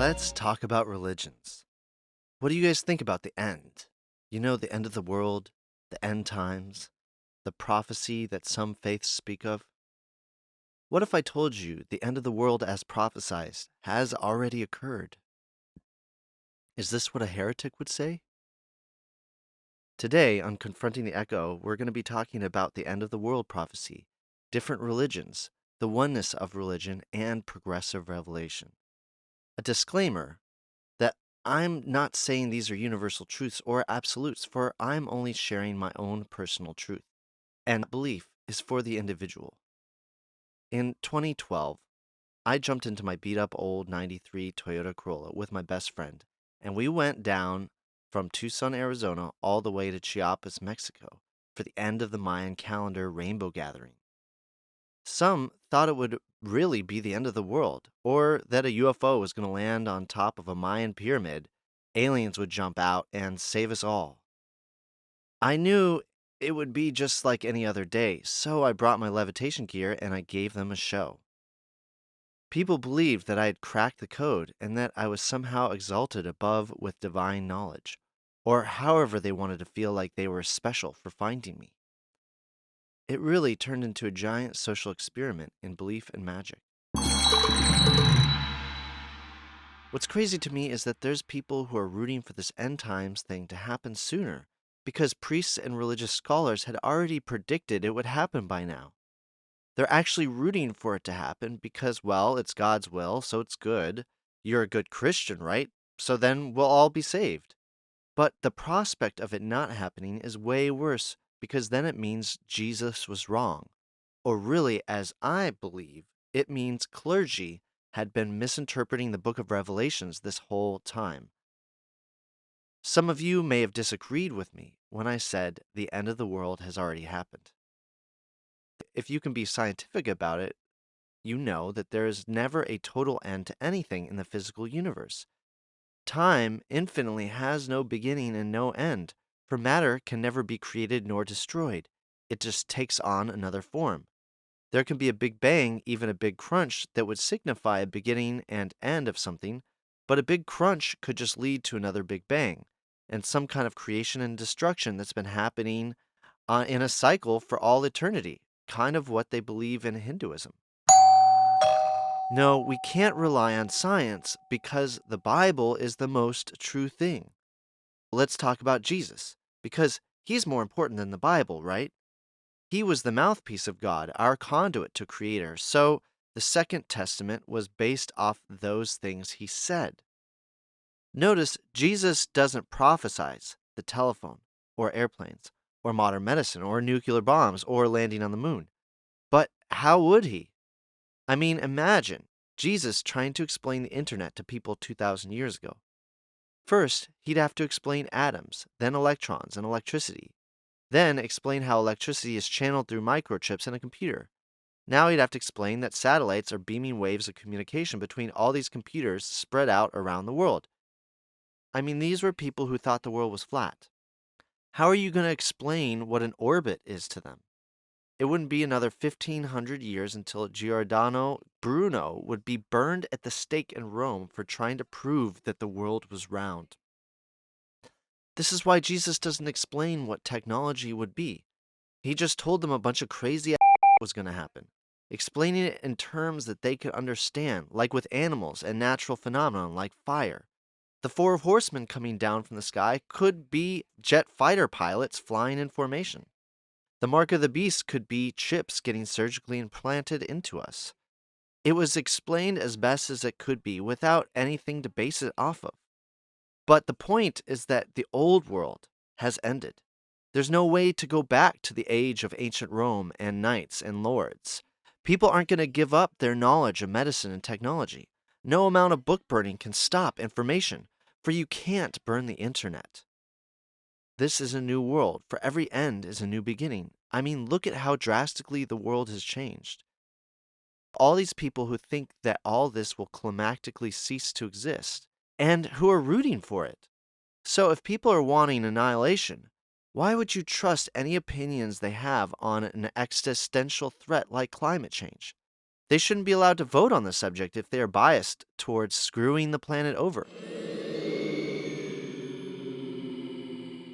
Let's talk about religions. What do you guys think about the end? You know, the end of the world, the end times, the prophecy that some faiths speak of? What if I told you the end of the world as prophesized has already occurred? Is this what a heretic would say? Today, on Confronting the Echo, we're going to be talking about the end of the world prophecy, different religions, the oneness of religion, and progressive revelation. A disclaimer that I'm not saying these are universal truths or absolutes, for I'm only sharing my own personal truth, and belief is for the individual. In 2012, I jumped into my beat-up old 93 Toyota Carola with my best friend, and we went down from Tucson, Arizona, all the way to Chiapas, Mexico, for the end of the Mayan Calendar Rainbow gathering. Some thought it would really be the end of the world, or that a UFO was going to land on top of a Mayan pyramid, aliens would jump out and save us all. I knew it would be just like any other day, so I brought my levitation gear and I gave them a show. People believed that I had cracked the code and that I was somehow exalted above with divine knowledge, or however they wanted to feel like they were special for finding me. It really turned into a giant social experiment in belief and magic. What's crazy to me is that there's people who are rooting for this end times thing to happen sooner, because priests and religious scholars had already predicted it would happen by now. They're actually rooting for it to happen because, well, it's God's will, so it's good. You're a good Christian, right? So then we'll all be saved. But the prospect of it not happening is way worse, because then it means Jesus was wrong. Or really, as I believe, it means clergy had been misinterpreting the book of Revelations this whole time. Some of you may have disagreed with me when I said the end of the world has already happened. If you can be scientific about it, you know that there is never a total end to anything in the physical universe. Time infinitely has no beginning and no end, for matter can never be created nor destroyed. It just takes on another form. There can be a big bang, even a big crunch, that would signify a beginning and end of something, but a big crunch could just lead to another big bang, and some kind of creation and destruction that's been happening in a cycle for all eternity, kind of what they believe in Hinduism. No, we can't rely on science because the Bible is the most true thing. Let's talk about Jesus, because he's more important than the Bible, right? He was the mouthpiece of God, our conduit to Creator, so the Second Testament was based off those things he said. Notice Jesus doesn't prophesize the telephone, or airplanes, or modern medicine, or nuclear bombs, or landing on the moon. But how would he? I mean, imagine Jesus trying to explain the internet to people 2,000 years ago. First, he'd have to explain atoms, then electrons and electricity, then explain how electricity is channeled through microchips in a computer. Now he'd have to explain that satellites are beaming waves of communication between all these computers spread out around the world. I mean, these were people who thought the world was flat. How are you going to explain what an orbit is to them? It wouldn't be another 1,500 years until Giordano Bruno would be burned at the stake in Rome for trying to prove that the world was round. This is why Jesus doesn't explain what technology would be. He just told them a bunch of crazy was going to happen, explaining it in terms that they could understand, like with animals and natural phenomena like fire. The four horsemen coming down from the sky could be jet fighter pilots flying in formation. The mark of the beast could be chips getting surgically implanted into us. It was explained as best as it could be without anything to base it off of. But the point is that the old world has ended. There's no way to go back to the age of ancient Rome and knights and lords. People aren't going to give up their knowledge of medicine and technology. No amount of book burning can stop information, for you can't burn the internet. This is a new world, for every end is a new beginning. I mean, look at how drastically the world has changed. All these people who think that all this will climactically cease to exist, and who are rooting for it. So if people are wanting annihilation, why would you trust any opinions they have on an existential threat like climate change? They shouldn't be allowed to vote on the subject if they are biased towards screwing the planet over.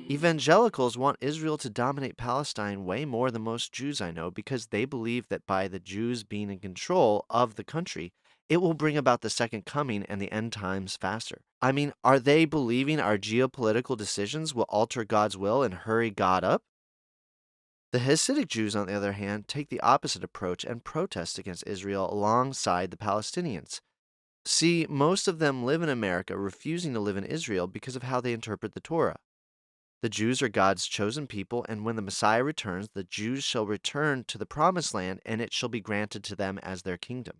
Evangelicals want Israel to dominate Palestine way more than most Jews I know because they believe that by the Jews being in control of the country, it will bring about the second coming and the end times faster. I mean, are they believing our geopolitical decisions will alter God's will and hurry God up? The Hasidic Jews, on the other hand, take the opposite approach and protest against Israel alongside the Palestinians. See, most of them live in America refusing to live in Israel because of how they interpret the Torah. The Jews are God's chosen people, and when the Messiah returns, the Jews shall return to the promised land, and it shall be granted to them as their kingdom.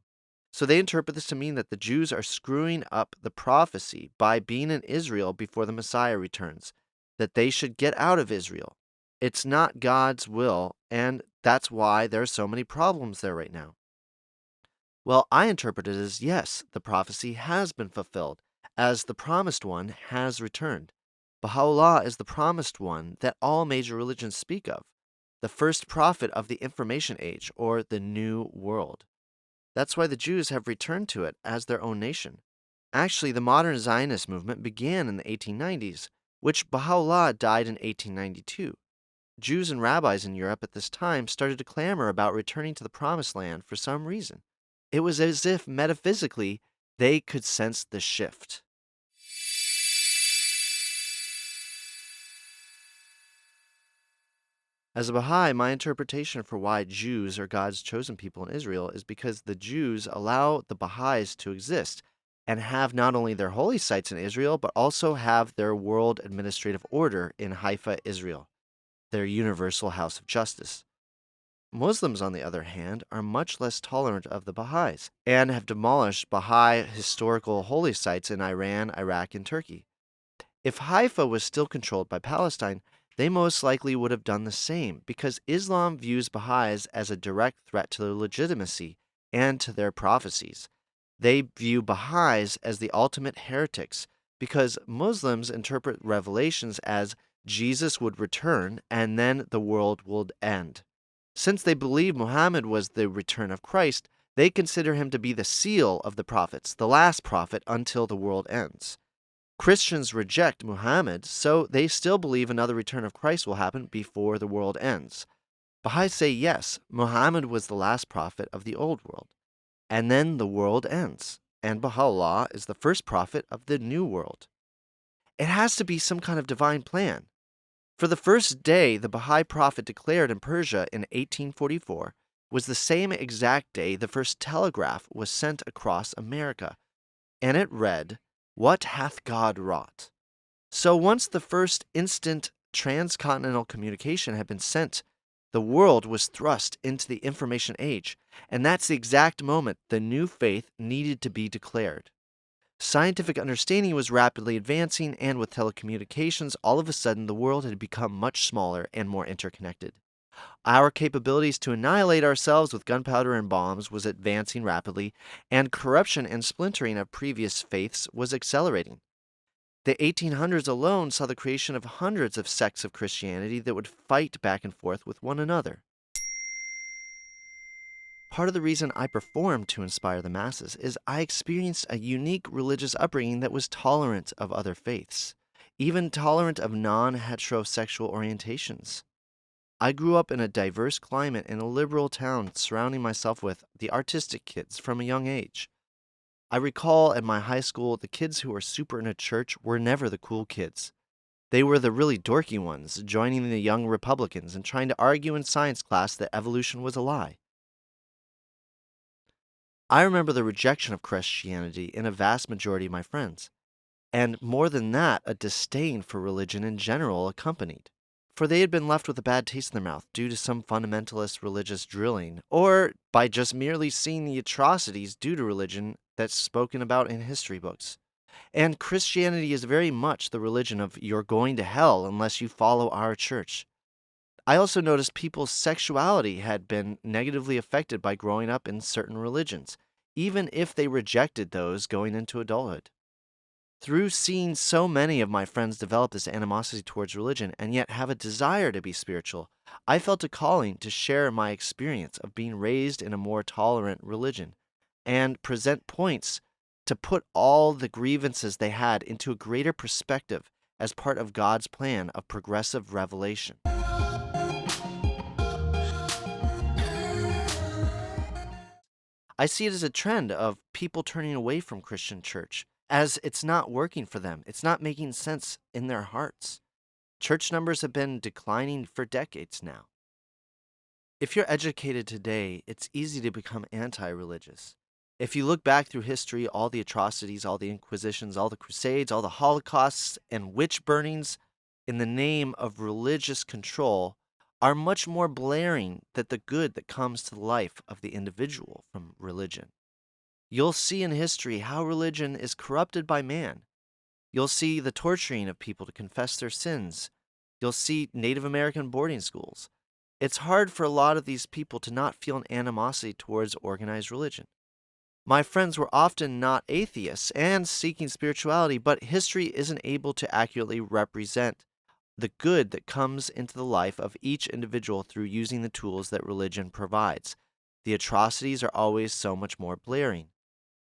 So they interpret this to mean that the Jews are screwing up the prophecy by being in Israel before the Messiah returns, that they should get out of Israel. It's not God's will, and that's why there are so many problems there right now. Well, I interpret it as yes, the prophecy has been fulfilled, as the promised one has returned. Baha'u'llah is the promised one that all major religions speak of, the first prophet of the information age, or the new world. That's why the Jews have returned to it as their own nation. Actually, the modern Zionist movement began in the 1890s, which Baha'u'llah died in 1892. Jews and rabbis in Europe at this time started to clamor about returning to the Promised Land for some reason. It was as if, metaphysically, they could sense the shift. As a Baha'i, my interpretation for why Jews are God's chosen people in Israel is because the Jews allow the Baha'is to exist and have not only their holy sites in Israel, but also have their world administrative order in Haifa, Israel, their universal house of justice. Muslims, on the other hand, are much less tolerant of the Baha'is and have demolished Baha'i historical holy sites in Iran, Iraq, and Turkey. If Haifa was still controlled by Palestine, they most likely would have done the same because Islam views Baha'is as a direct threat to their legitimacy and to their prophecies. They view Baha'is as the ultimate heretics because Muslims interpret Revelations as Jesus would return and then the world would end. Since they believe Muhammad was the return of Christ, they consider him to be the seal of the prophets, the last prophet until the world ends. Christians reject Muhammad, so they still believe another return of Christ will happen before the world ends. Baha'is say yes, Muhammad was the last prophet of the old world, and then the world ends, and Baha'u'llah is the first prophet of the new world. It has to be some kind of divine plan. For the first day the Baha'i prophet declared in Persia in 1844 was the same exact day the first telegraph was sent across America, and it read, "What hath God wrought?" So once the first instant transcontinental communication had been sent, the world was thrust into the information age, and that's the exact moment the new faith needed to be declared. Scientific understanding was rapidly advancing, and with telecommunications, all of a sudden the world had become much smaller and more interconnected. Our capabilities to annihilate ourselves with gunpowder and bombs was advancing rapidly, and corruption and splintering of previous faiths was accelerating. The 1800s alone saw the creation of hundreds of sects of Christianity that would fight back and forth with one another. Part of the reason I performed to inspire the masses is I experienced a unique religious upbringing that was tolerant of other faiths, even tolerant of non-heterosexual orientations. I grew up in a diverse climate in a liberal town, surrounding myself with the artistic kids from a young age. I recall at my high school, the kids who were super into church were never the cool kids. They were the really dorky ones, joining the young Republicans and trying to argue in science class that evolution was a lie. I remember the rejection of Christianity in a vast majority of my friends, and more than that, a disdain for religion in general accompanied. For they had been left with a bad taste in their mouth due to some fundamentalist religious drilling, or by just merely seeing the atrocities due to religion that's spoken about in history books. And Christianity is very much the religion of you're going to hell unless you follow our church. I also noticed people's sexuality had been negatively affected by growing up in certain religions, even if they rejected those going into adulthood. Through seeing so many of my friends develop this animosity towards religion and yet have a desire to be spiritual, I felt a calling to share my experience of being raised in a more tolerant religion and present points to put all the grievances they had into a greater perspective as part of God's plan of progressive revelation. I see it as a trend of people turning away from Christian church as it's not working for them. It's not making sense in their hearts. Church numbers have been declining for decades now. If you're educated today, it's easy to become anti religious. If you look back through history, all the atrocities, all the inquisitions, all the crusades, all the holocausts, and witch burnings in the name of religious control are much more blaring than the good that comes to the life of the individual from religion. You'll see in history how religion is corrupted by man. You'll see the torturing of people to confess their sins. You'll see Native American boarding schools. It's hard for a lot of these people to not feel an animosity towards organized religion. My friends were often not atheists and seeking spirituality, but history isn't able to accurately represent the good that comes into the life of each individual through using the tools that religion provides. The atrocities are always so much more blaring.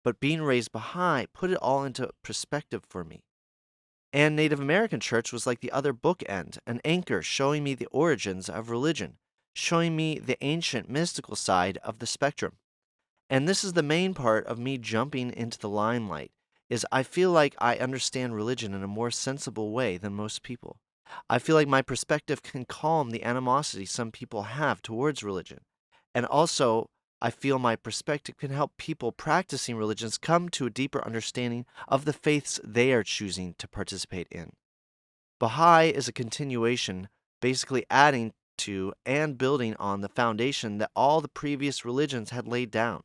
But being raised Baha'i put it all into perspective for me. And Native American church was like the other bookend, an anchor showing me the origins of religion, showing me the ancient mystical side of the spectrum. And this is the main part of me jumping into the limelight, is I feel like I understand religion in a more sensible way than most people. I feel like my perspective can calm the animosity some people have towards religion. And also, I feel my perspective can help people practicing religions come to a deeper understanding of the faiths they are choosing to participate in. Baha'i is a continuation, basically adding to and building on the foundation that all the previous religions had laid down.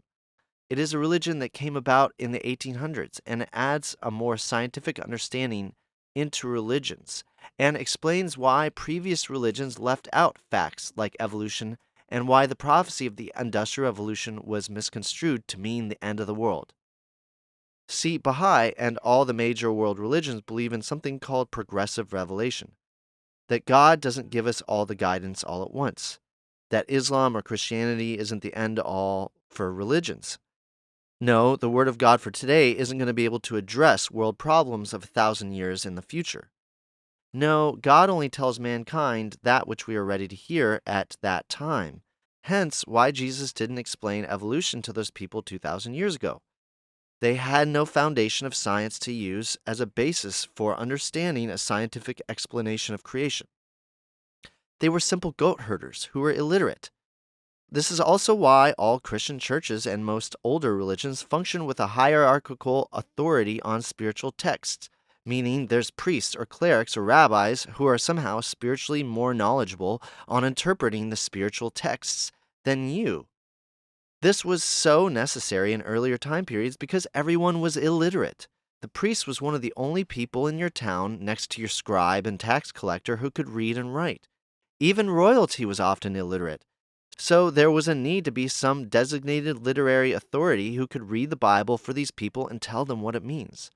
It is a religion that came about in the 1800s, and it adds a more scientific understanding into religions and explains why previous religions left out facts like evolution and why the prophecy of the Industrial Revolution was misconstrued to mean the end of the world. See, Baha'i and all the major world religions believe in something called progressive revelation, that God doesn't give us all the guidance all at once, that Islam or Christianity isn't the end all for religions. No, the Word of God for today isn't going to be able to address world problems of 1,000 years in the future. No, God only tells mankind that which we are ready to hear at that time. Hence, why Jesus didn't explain evolution to those people 2,000 years ago. They had no foundation of science to use as a basis for understanding a scientific explanation of creation. They were simple goat herders who were illiterate. This is also why all Christian churches and most older religions function with a hierarchical authority on spiritual texts, meaning there's priests or clerics or rabbis who are somehow spiritually more knowledgeable on interpreting the spiritual texts than you. This was so necessary in earlier time periods because everyone was illiterate. The priest was one of the only people in your town next to your scribe and tax collector who could read and write. Even royalty was often illiterate. So there was a need to be some designated literary authority who could read the Bible for these people and tell them what it means.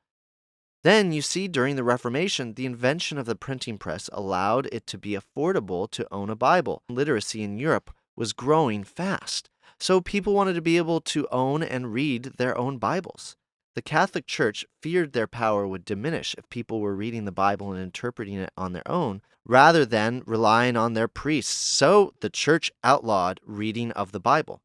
Then you see during the Reformation, the invention of the printing press allowed it to be affordable to own a Bible. Literacy in Europe was growing fast, so people wanted to be able to own and read their own Bibles. The Catholic Church feared their power would diminish if people were reading the Bible and interpreting it on their own, rather than relying on their priests, so the Church outlawed reading of the Bible.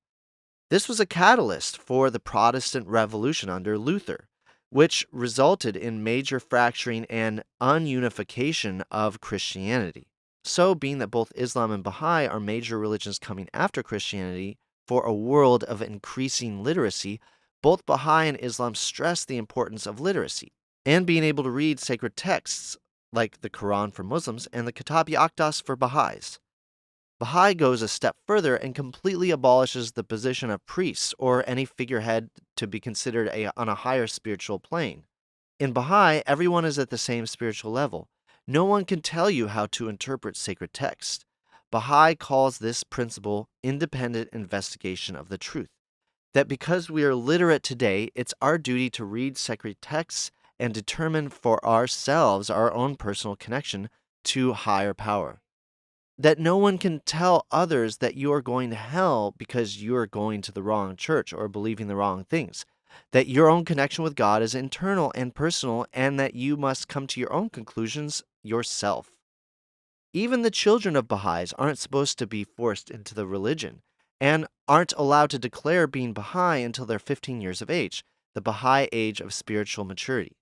This was a catalyst for the Protestant Revolution under Luther, which resulted in major fracturing and ununification of Christianity. So, being that both Islam and Baha'i are major religions coming after Christianity for a world of increasing literacy, both Baha'i and Islam stress the importance of literacy and being able to read sacred texts like the Quran for Muslims and the Kitab-i-Aqdas for Baha'is. Baha'i goes a step further and completely abolishes the position of priests or any figurehead to be considered on a higher spiritual plane. In Baha'i, everyone is at the same spiritual level. No one can tell you how to interpret sacred text. Baha'i calls this principle independent investigation of the truth. That because we are literate today, it's our duty to read sacred texts and determine for ourselves our own personal connection to higher power. that no one can tell others that you are going to hell because you are going to the wrong church or believing the wrong things, that your own connection with God is internal and personal, and that you must come to your own conclusions yourself. Even the children of Baha'is aren't supposed to be forced into the religion and aren't allowed to declare being Baha'i until they're 15 years of age, the Baha'i age of spiritual maturity.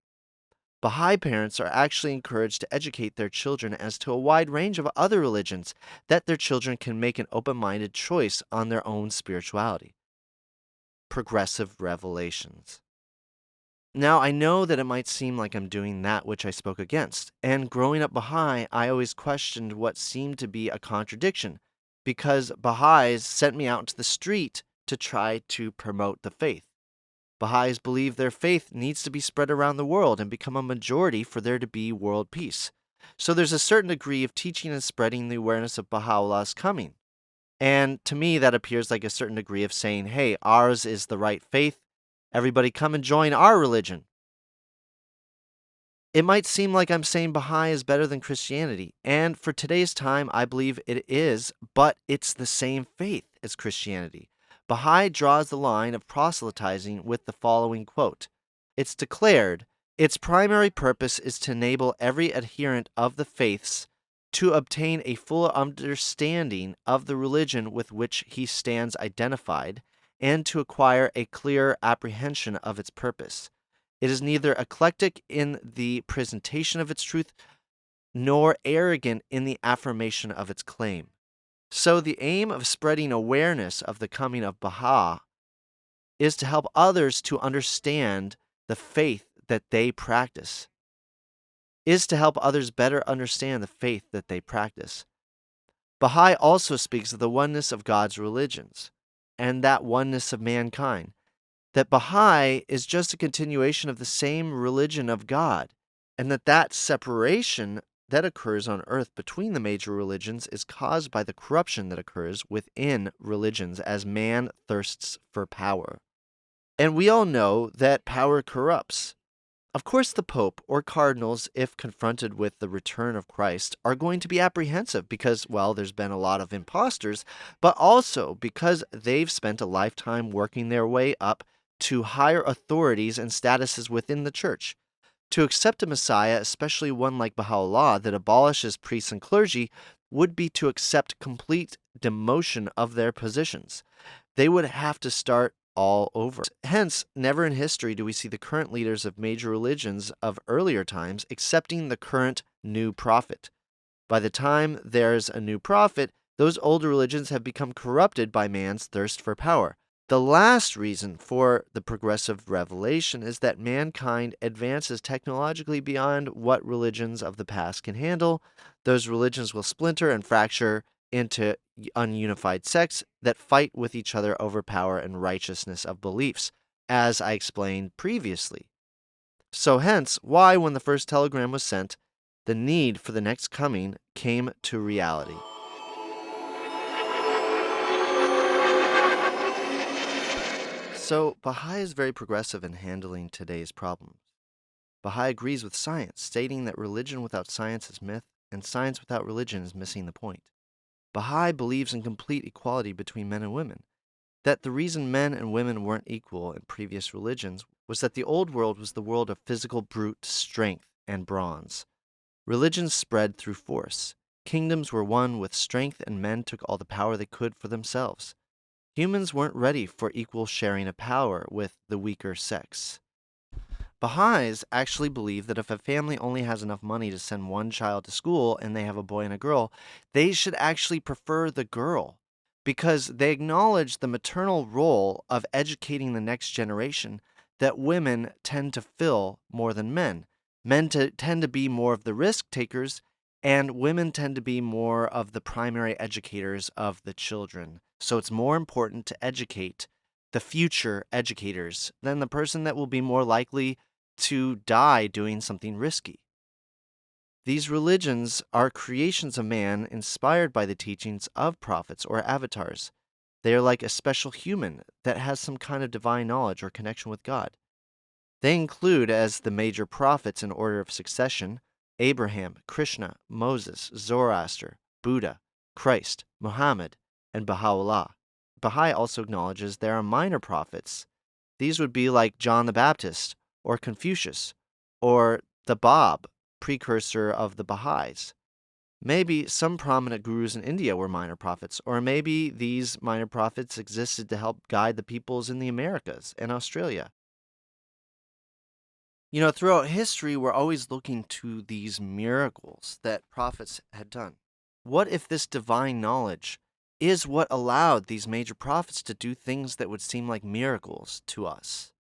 Baha'i parents are actually encouraged to educate their children as to a wide range of other religions, that their children can make an open-minded choice on their own spirituality. Progressive revelations. Now, I know that it might seem like I'm doing that which I spoke against, and growing up Baha'i, I always questioned what seemed to be a contradiction, because Baha'is sent me out into the street to try to promote the faith. Baha'is believe their faith needs to be spread around the world and become a majority for there to be world peace. So there's a certain degree of teaching and spreading the awareness of Baha'u'llah's coming. And to me, that appears like a certain degree of saying, hey, ours is the right faith. Everybody come and join our religion. It might seem like I'm saying Baha'i is better than Christianity, and for today's time, I believe it is, but it's the same faith as Christianity. Baha'i draws the line of proselytizing with the following quote. It's declared, its primary purpose is to enable every adherent of the faiths to obtain a full understanding of the religion with which he stands identified, and to acquire a clear apprehension of its purpose. It is neither eclectic in the presentation of its truth, nor arrogant in the affirmation of its claim. So the aim of spreading awareness of the coming of Baha is to help others to understand the faith that they practice, is to help others better understand the faith that they practice. Baha'i also speaks of the oneness of God's religions, and that oneness of mankind, that Baha'i is just a continuation of the same religion of God, and that separation that occurs on earth between the major religions is caused by the corruption that occurs within religions as man thirsts for power. And we all know that power corrupts. Of course, the Pope or cardinals, if confronted with the return of Christ, are going to be apprehensive because, well, there's been a lot of imposters, but also because they've spent a lifetime working their way up to higher authorities and statuses within the church. To accept a Messiah, especially one like Baha'u'llah that abolishes priests and clergy, would be to accept complete demotion of their positions. They would have to start all over. Hence, never in history do we see the current leaders of major religions of earlier times accepting the current new prophet. By the time there's a new prophet, those older religions have become corrupted by man's thirst for power. The last reason for the progressive revelation is that mankind advances technologically beyond what religions of the past can handle. Those religions will splinter and fracture into ununified sects that fight with each other over power and righteousness of beliefs, as I explained previously. So hence, why when the first telegram was sent, the need for the next coming came to reality. So, Baha'i is very progressive in handling today's problems. Baha'i agrees with science, stating that religion without science is myth, and science without religion is missing the point. Baha'i believes in complete equality between men and women, that the reason men and women weren't equal in previous religions was that the old world was the world of physical brute strength and bronze. Religions spread through force. Kingdoms were won with strength, and men took all the power they could for themselves. Humans weren't ready for equal sharing of power with the weaker sex. Baha'is actually believe that if a family only has enough money to send one child to school and they have a boy and a girl, they should actually prefer the girl because they acknowledge the maternal role of educating the next generation that women tend to fill more than men. Men tend to be more of the risk takers, and women tend to be more of the primary educators of the children. So it's more important to educate the future educators than the person that will be more likely to die doing something risky. These religions are creations of man inspired by the teachings of prophets or avatars. They are like a special human that has some kind of divine knowledge or connection with God. They include as the major prophets in order of succession Abraham, Krishna, Moses, Zoroaster, Buddha, Christ, Muhammad, and Baha'u'llah. Baha'i also acknowledges there are minor prophets. These would be like John the Baptist, or Confucius, or the Bab, precursor of the Baha'is. Maybe some prominent gurus in India were minor prophets, or maybe these minor prophets existed to help guide the peoples in the Americas and Australia. Throughout history, we're always looking to these miracles that prophets had done. What if this divine knowledge is what allowed these major prophets to do things that would seem like miracles to us?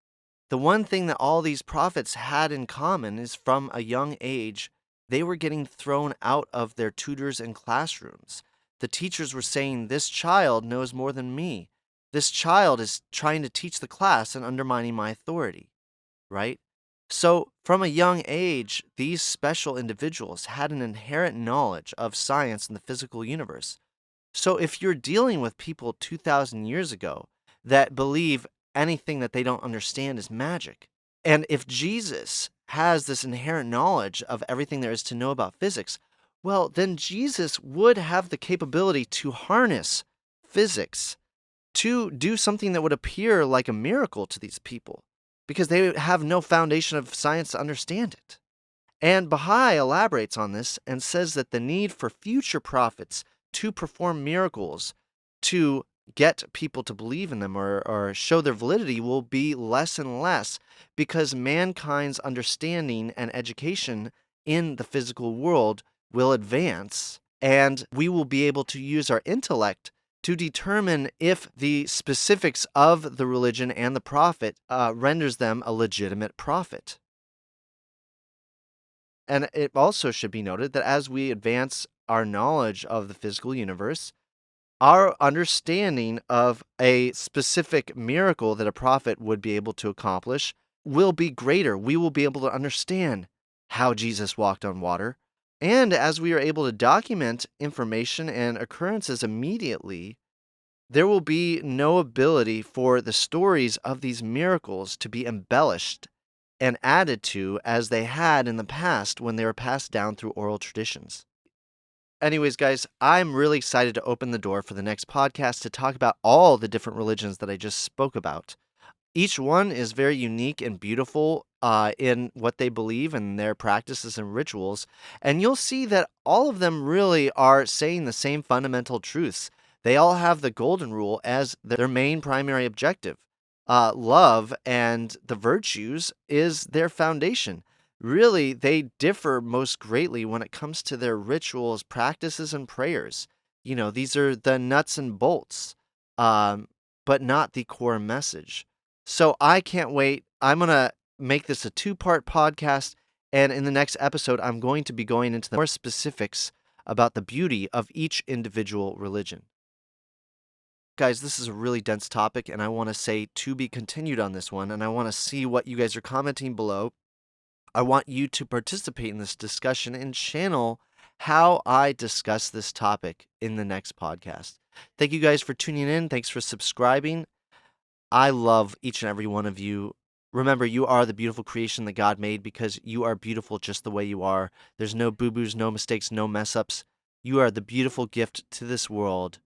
The one thing that all these prophets had in common is from a young age, they were getting thrown out of their tutors and classrooms. The teachers were saying, "This child knows more than me. This child is trying to teach the class and undermining my authority," right? So, from a young age, these special individuals had an inherent knowledge of science and the physical universe. So, if you're dealing with people 2,000 years ago that believe anything that they don't understand is magic, and if Jesus has this inherent knowledge of everything there is to know about physics, well, then Jesus would have the capability to harness physics to do something that would appear like a miracle to these people, because they have no foundation of science to understand it. And Baha'i elaborates on this and says that the need for future prophets to perform miracles to get people to believe in them or show their validity will be less and less, because mankind's understanding and education in the physical world will advance, and we will be able to use our intellect to determine if the specifics of the religion and the prophet renders them a legitimate prophet. And it also should be noted that as we advance our knowledge of the physical universe, our understanding of a specific miracle that a prophet would be able to accomplish will be greater. We will be able to understand how Jesus walked on water. And as we are able to document information and occurrences immediately, there will be no ability for the stories of these miracles to be embellished and added to as they had in the past when they were passed down through oral traditions. Anyways, guys, I'm really excited to open the door for the next podcast to talk about all the different religions that I just spoke about. Each one is very unique and beautiful in what they believe and their practices and rituals, and you'll see that all of them really are saying the same fundamental truths. They all have the golden rule as their main primary objective. Love and the virtues is their foundation. Really, they differ most greatly when it comes to their rituals, practices, and prayers. These are the nuts and bolts, but not the core message. So I can't wait. I'm going to make this a 2-part podcast, and in the next episode, I'm going to be going into the more specifics about the beauty of each individual religion. Guys, this is a really dense topic, and I want to say to be continued on this one, and I want to see what you guys are commenting below. I want you to participate in this discussion and channel how I discuss this topic in the next podcast. Thank you guys for tuning in. Thanks for subscribing. I love each and every one of you. Remember, you are the beautiful creation that God made because you are beautiful just the way you are. There's no boo-boos, no mistakes, no mess-ups. You are the beautiful gift to this world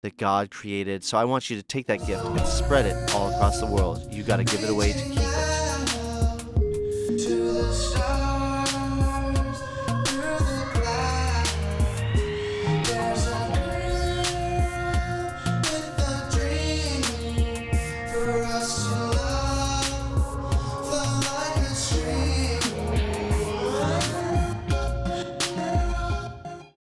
that God created. So I want you to take that gift and spread it all across the world. You got to give it away to keep it.